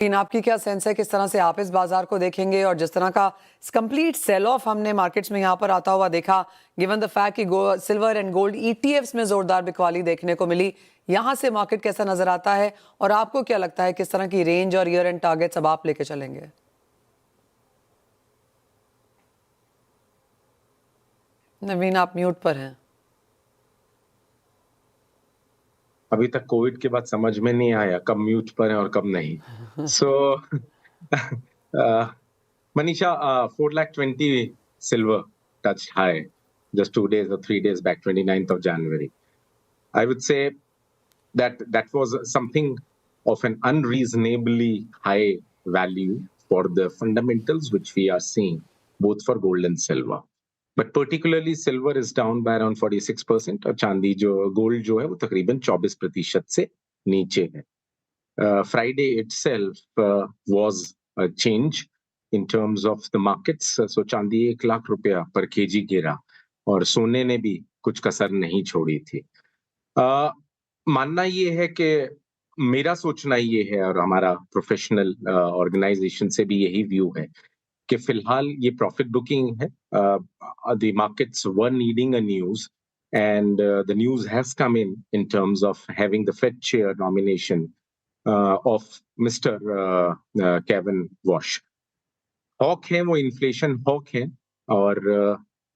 लेकिन आपकी क्या सेंस है, किस तरह से आप इस बाजार को देखेंगे? और जिस तरह का कंप्लीट सेल ऑफ हमने मार्केट्स में यहाँ पर आता हुआ देखा, गिवन द फैक्ट कि सिल्वर एंड गोल्ड ईटीएफ्स में जोरदार बिकवाली देखने को मिली, यहाँ से मार्केट कैसा नजर आता है? और आपको क्या लगता है किस तरह की रेंज और ईयर एंड टारगेट्स अब आप लेके चलेंगे? नवीन, आप म्यूट पर हैं। अभी तक कोविड के बाद समझ में नहीं आया कब म्यूट पर है और कब नहीं। सो Manisha, 420 silver touched high just 2 days or 3 days back, 29th of January. I would say that was something of an unreasonably high value for the fundamentals which we are seeing both for gold and silver. But particularly silver is down by around 46% और चांदी जो gold जो है वो तकरीबन 24% से नीचे है. Friday itself was a change in terms of the markets. So चांदी 1 लाख रुपया पर केजी गिरा और सोने ने भी कुछ कसर नहीं छोड़ी थी. मानना ये है कि मेरा सोचना ये है और हमारा प्रोफेशनल ऑर्गेनाइजेशन से भी यही व्यू है कि फिलहाल ये प्रॉफिट बुकिंग है. The markets were needing a news and the news has come in terms of having the Fed chair nomination of Mr. Kevin Walsh. Hawk है वो, इन्फ्लेशन हॉक है और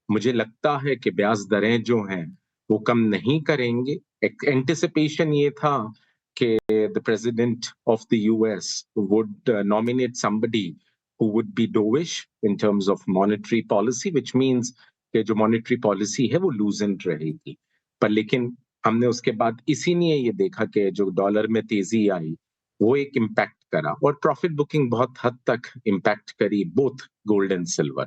मुझे लगता है कि ब्याज दरें जो हैं वो कम नहीं करेंगे. एंटिसिपेशन ये था कि the president of the US would nominate somebody who would be dovish in terms of monetary policy, which means कि जो monetary policy है वो loosened रहेगी. पर लेकिन हमने उसके बाद इसीलिए ये देखा कि जो डॉलर में तेजी आई वो एक इम्पैक्ट करा और प्रॉफिट बुकिंग बहुत हद तक इम्पैक्ट करी बोथ गोल्ड एंड सिल्वर.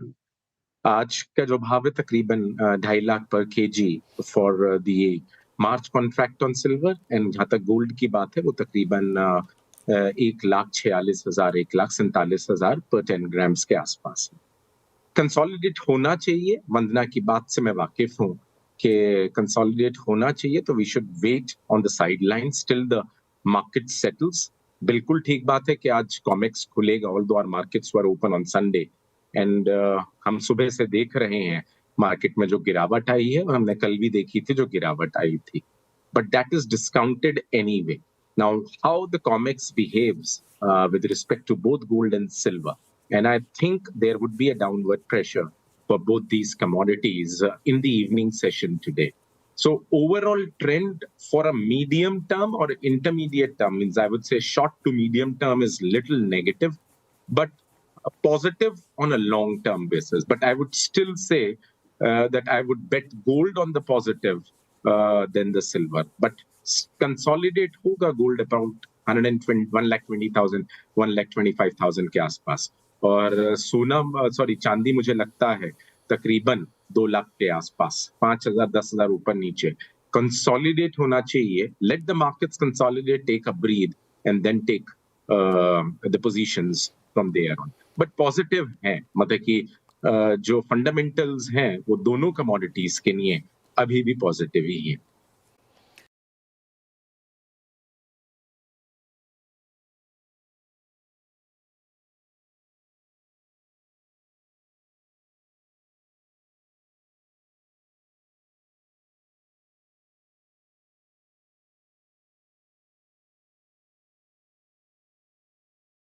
आज का जो भाव है तकरीबन 2.5 लाख पर KG for the March contract on silver and जहां तक गोल्ड की बात है वो तकरीबन 1,46,000 1,47,000 पर 10 ग्राम्स के आसपास है. कंसोलिडेट होना चाहिए. वंदना की बात से मैं वाकिफ हूँ कि कंसोलिडेट होना चाहिए, तो we should wait on the sidelines till the market settles. बिल्कुल ठीक बात है कि आज कॉमेक्स खुलेगा, although our markets were open on Sunday and हम सुबह से देख रहे हैं मार्केट में जो गिरावट आई है, हमने कल भी देखी थी जो गिरावट आई थी, but that is discounted anyway. Now how the Comex behaves with respect to both gold and silver, and I think there would be a downward pressure for both these commodities in the evening session today. So overall trend for a medium term or intermediate term, means I would say short to medium term, is little negative, but positive on a long term basis. But I would still say that I would bet gold on the positive than the silver. But consolidate hoga gold about 120,000 1,25,000 के आसपास, और सोना चांदी मुझे लगता है तकरीबन 2 लाख के आसपास, 5,000 10,000 ऊपर नीचे कंसोलिडेट होना चाहिए. Let the markets consolidate, take a breath and then take the positions from there on. But positive है, मतलब कि जो फंडामेंटल्स हैं वो दोनों कमोडिटीज के लिए अभी भी पॉजिटिव ही है.